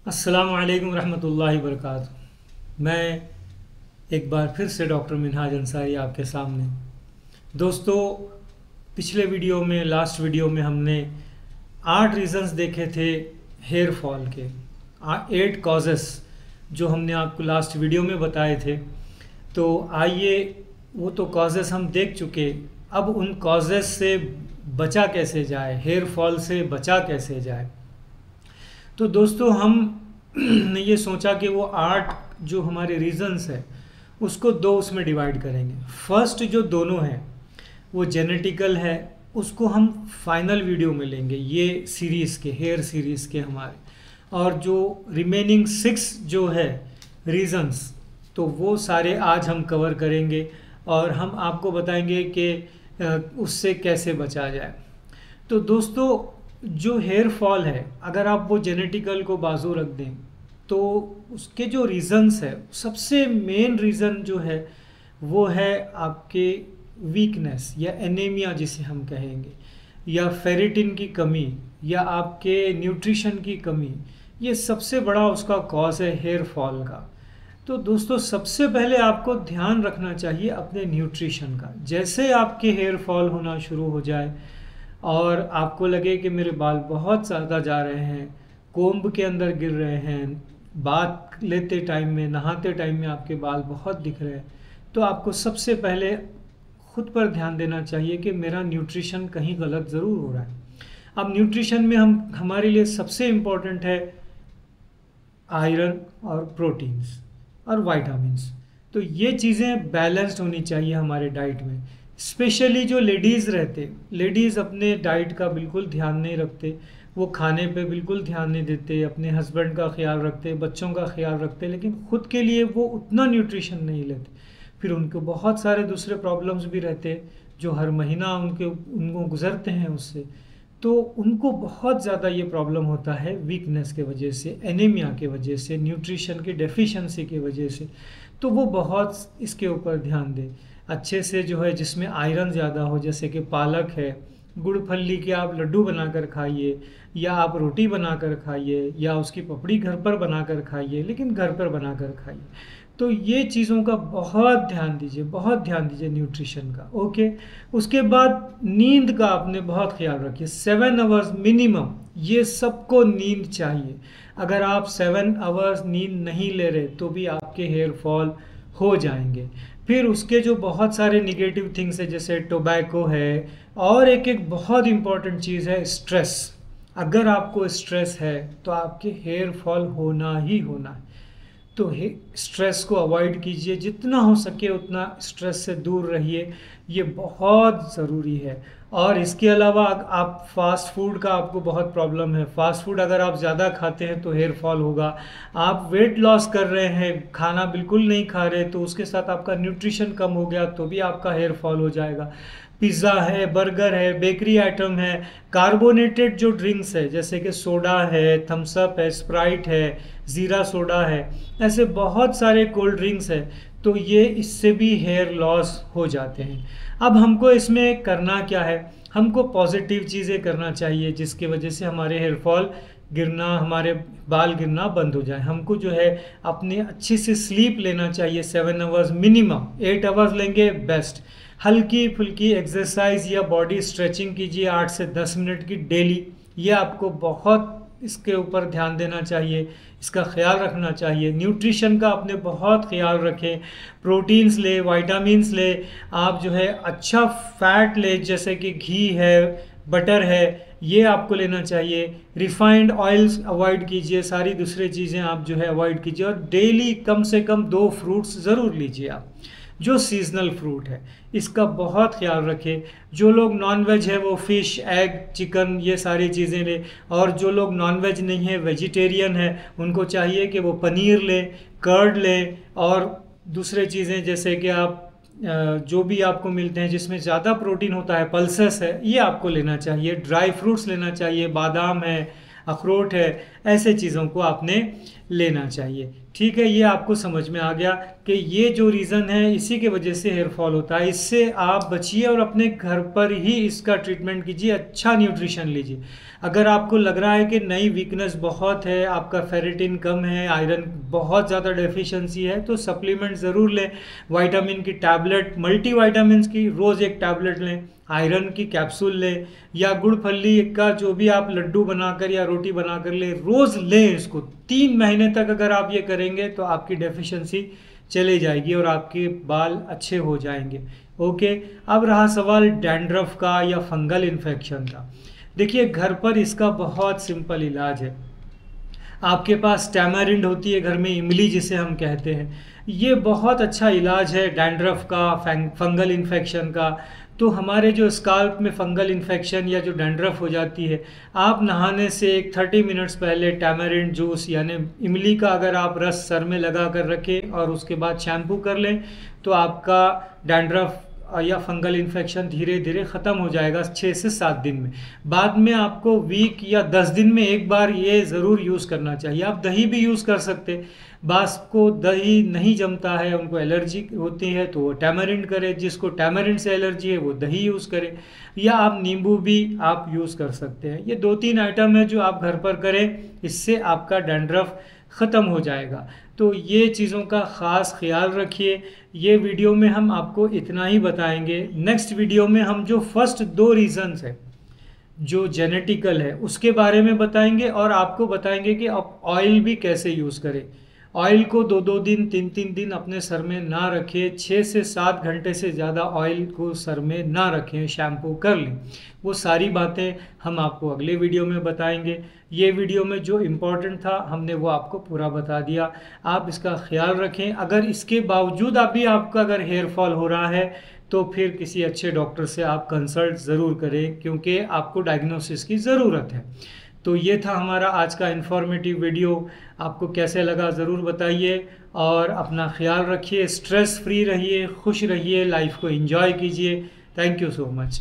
अस्सलामु अलैकुम रहमतुल्लाहि वबरकातुहू। मैं एक बार फिर से डॉक्टर मिनहाज अंसारी आपके सामने। दोस्तों, पिछले वीडियो में लास्ट वीडियो में हमने 8 रीज़न्स देखे थे हेयर फॉल के, 8 कॉजेस जो हमने आपको लास्ट वीडियो में बताए थे। तो आइए, वो तो कॉजेस हम देख चुके, अब उन कॉजेस से बचा कैसे जाए, हेयर फॉल से बचा कैसे जाए। तो दोस्तों, हम ने ये सोचा कि वो 8 जो हमारे रीज़न्स है उसको 2 उसमें डिवाइड करेंगे। फर्स्ट जो दोनों हैं वो जेनेटिकल है, उसको हम फाइनल वीडियो में लेंगे, ये सीरीज़ के, हेयर सीरीज़ के हमारे। और जो रिमेनिंग 6 जो है रीज़न्स, तो वो सारे आज हम कवर करेंगे और हम आपको बताएंगे कि उससे कैसे बचा जाए। तो दोस्तों, जो हेयर फॉल है, अगर आप वो जेनेटिकल को बाजू रख दें तो उसके जो रीज़न्स है, सबसे मेन रीज़न जो है वो है आपके वीकनेस या एनीमिया जिसे हम कहेंगे, या फेरिटिन की कमी, या आपके न्यूट्रिशन की कमी। ये सबसे बड़ा उसका कॉज है हेयर फॉल का। तो दोस्तों, सबसे पहले आपको ध्यान रखना चाहिए अपने न्यूट्रिशन का। जैसे आपके हेयर फॉल होना शुरू हो जाए और आपको लगे कि मेरे बाल बहुत ज़्यादा जा रहे हैं, कोम्ब के अंदर गिर रहे हैं, बात लेते टाइम में, नहाते टाइम में आपके बाल बहुत दिख रहे हैं, तो आपको सबसे पहले खुद पर ध्यान देना चाहिए कि मेरा न्यूट्रिशन कहीं गलत ज़रूर हो रहा है। अब न्यूट्रिशन में हमारे लिए सबसे इम्पोर्टेंट है आयरन और प्रोटीन्स और वाइटामिन्स। तो ये चीज़ें बैलेंस्ड होनी चाहिए हमारे डाइट में। स्पेशली जो लेडीज़ रहते, लेडीज़ अपने डाइट का बिल्कुल ध्यान नहीं रखते, वो खाने पे बिल्कुल ध्यान नहीं देते, अपने हस्बैंड का ख्याल रखते, बच्चों का ख्याल रखते, लेकिन ख़ुद के लिए वो उतना न्यूट्रिशन नहीं लेते। फिर उनको बहुत सारे दूसरे प्रॉब्लम्स भी रहते जो हर महीना उनको गुजरते हैं उससे। तो उनको बहुत ज़्यादा ये प्रॉब्लम होता है वीकनेस के वजह से, एनीमिया के वजह से, न्यूट्रिशन की डेफिशिएंसी की वजह से। तो वो बहुत इसके ऊपर ध्यान दें अच्छे से, जो है जिसमें आयरन ज़्यादा हो, जैसे कि पालक है, गुड़ फल्ली के आप लड्डू बनाकर खाइए, या आप रोटी बनाकर खाइए, या उसकी पपड़ी घर पर बनाकर खाइए, लेकिन घर पर बनाकर खाइए। तो ये चीज़ों का बहुत ध्यान दीजिए, बहुत ध्यान दीजिए न्यूट्रिशन का। ओके, उसके बाद नींद का आपने बहुत ख्याल रखिए। 7 आवर्स मिनिमम, ये सबको नींद चाहिए। अगर आप 7 आवर्स नींद नहीं ले रहे तो भी आपके हेयर फॉल हो जाएंगे। फिर उसके जो बहुत सारे निगेटिव थिंग्स है, जैसे टोबैको है, और एक बहुत इम्पॉर्टेंट चीज़ है स्ट्रेस। अगर आपको स्ट्रेस है तो आपके हेयर फॉल होना ही होना है। तो स्ट्रेस को अवॉइड कीजिए, जितना हो सके उतना स्ट्रेस से दूर रहिए, ये बहुत ज़रूरी है। और इसके अलावा आप फास्ट फूड का आपको बहुत प्रॉब्लम है, फास्ट फूड अगर आप ज़्यादा खाते हैं तो हेयर फॉल होगा। आप वेट लॉस कर रहे हैं, खाना बिल्कुल नहीं खा रहे, तो उसके साथ आपका न्यूट्रिशन कम हो गया तो भी आपका हेयर फॉल हो जाएगा। पिज़्ज़ा है, बर्गर है, बेकरी आइटम है, कार्बोनेटेड जो ड्रिंक्स है जैसे कि सोडा है, थम्स अप है, स्प्राइट है, ज़ीरा सोडा है, ऐसे बहुत सारे कोल्ड ड्रिंक्स है, तो ये इससे भी हेयर लॉस हो जाते हैं। अब हमको इसमें करना क्या है, हमको पॉजिटिव चीज़ें करना चाहिए जिसकी वजह से हमारे हेयर फॉल गिरना, हमारे बाल गिरना बंद हो जाए। हमको जो है अपने अच्छी से स्लीप लेना चाहिए, 7 आवर्स मिनिमम, 8 आवर्स लेंगे बेस्ट। हल्की फुल्की एक्सरसाइज या बॉडी स्ट्रेचिंग कीजिए 8 से 10 मिनट की डेली। ये आपको बहुत इसके ऊपर ध्यान देना चाहिए, इसका ख्याल रखना चाहिए। न्यूट्रिशन का आपने बहुत ख्याल रखें, प्रोटीन्स ले, वाइटामिन्स ले, आप जो है अच्छा फैट ले, जैसे कि घी है, बटर है, ये आपको लेना चाहिए। रिफाइंड ऑयल्स अवॉइड कीजिए, सारी दूसरी चीज़ें आप जो है अवॉइड कीजिए। और डेली कम से कम 2 फ्रूट्स ज़रूर लीजिए आप, जो सीजनल फ्रूट है, इसका बहुत ख्याल रखें। जो लोग नॉन वेज है वो फ़िश, एग, चिकन, ये सारी चीज़ें लें। और जो लोग नॉन वेज नहीं है, वेजिटेरियन है, उनको चाहिए कि वो पनीर लें, कर्ड लें, और दूसरे चीज़ें जैसे कि आप जो भी आपको मिलते हैं जिसमें ज़्यादा प्रोटीन होता है, पल्सेस है, ये आपको लेना चाहिए। ड्राई फ्रूट्स लेना चाहिए, बादाम है, अखरोट है, ऐसे चीज़ों को आपने लेना चाहिए। ठीक है, ये आपको समझ में आ गया कि ये जो रीज़न है इसी की वजह से हेयर फॉल होता है। इससे आप बचिए और अपने घर पर ही इसका ट्रीटमेंट कीजिए, अच्छा न्यूट्रिशन लीजिए। अगर आपको लग रहा है कि नई वीकनेस बहुत है, आपका फेरेटिन कम है, आयरन बहुत ज़्यादा डेफिशिएंसी है, तो सप्लीमेंट ज़रूर लें। विटामिन की टैबलेट, मल्टी विटामिन की रोज़ एक टैबलेट लें, आयरन की कैप्सूल लें, या गुड़ फली का जो भी आप लड्डू बनाकर या रोटी बनाकर लें, रोज़ लें इसको। 3 महीने तक अगर आप ये करेंगे तो आपकी डेफिशिएंसी चली जाएगी और आपके बाल अच्छे हो जाएंगे। ओके, अब रहा सवाल डैंड्रफ का या फंगल इन्फेक्शन का। देखिए, घर पर इसका बहुत सिंपल इलाज है। आपके पास टैमारिंड होती है घर में, इमली जिसे हम कहते हैं, ये बहुत अच्छा इलाज है डैंड्रफ का, फंगल इन्फेक्शन का। तो हमारे जो स्काल्प में फंगल इन्फेक्शन या जो डैंड्रफ हो जाती है, आप नहाने से एक 30 मिनट्स पहले टैमारिंड जूस यानी इमली का अगर आप रस सर में लगा कर रखें और उसके बाद शैम्पू कर लें, तो आपका डैंड्रफ या फंगल इन्फेक्शन धीरे धीरे ख़त्म हो जाएगा 6 से 7 दिन में। बाद में आपको वीक या 10 दिन में एक बार ये ज़रूर यूज़ करना चाहिए। आप दही भी यूज़ कर सकते, बास को दही नहीं जमता है, उनको एलर्जी होती है, तो वो टैमारिंड करे, जिसको टैमारिंड से एलर्जी है वो दही यूज़ करे, या आप नींबू भी आप यूज़ कर सकते हैं। ये 2-3 आइटम है जो आप घर पर करें, इससे आपका डैंड्रफ ख़त्म हो जाएगा। तो ये चीज़ों का ख़ास ख्याल रखिए। ये वीडियो में हम आपको इतना ही बताएंगे। नेक्स्ट वीडियो में हम जो फर्स्ट 2 रीज़न्स है जो जेनेटिकल है उसके बारे में बताएंगे, और आपको बताएंगे कि आप ऑयल भी कैसे यूज़ करें। ऑयल को 2-2 दिन 3-3 दिन अपने सर में ना रखें, 6 से 7 घंटे से ज़्यादा ऑयल को सर में ना रखें, शैम्पू कर लें। वो सारी बातें हम आपको अगले वीडियो में बताएंगे। ये वीडियो में जो इम्पोर्टेंट था हमने वो आपको पूरा बता दिया। आप इसका ख्याल रखें। अगर इसके बावजूद अभी आपका अगर हेयर फॉल हो रहा है तो फिर किसी अच्छे डॉक्टर से आप कंसल्ट ज़रूर करें, क्योंकि आपको डायग्नोसिस की ज़रूरत है। तो ये था हमारा आज का इन्फॉर्मेटिव वीडियो। आपको कैसे लगा ज़रूर बताइए, और अपना ख्याल रखिए, स्ट्रेस फ्री रहिए, खुश रहिए, लाइफ को एंजॉय कीजिए। Thank you so much.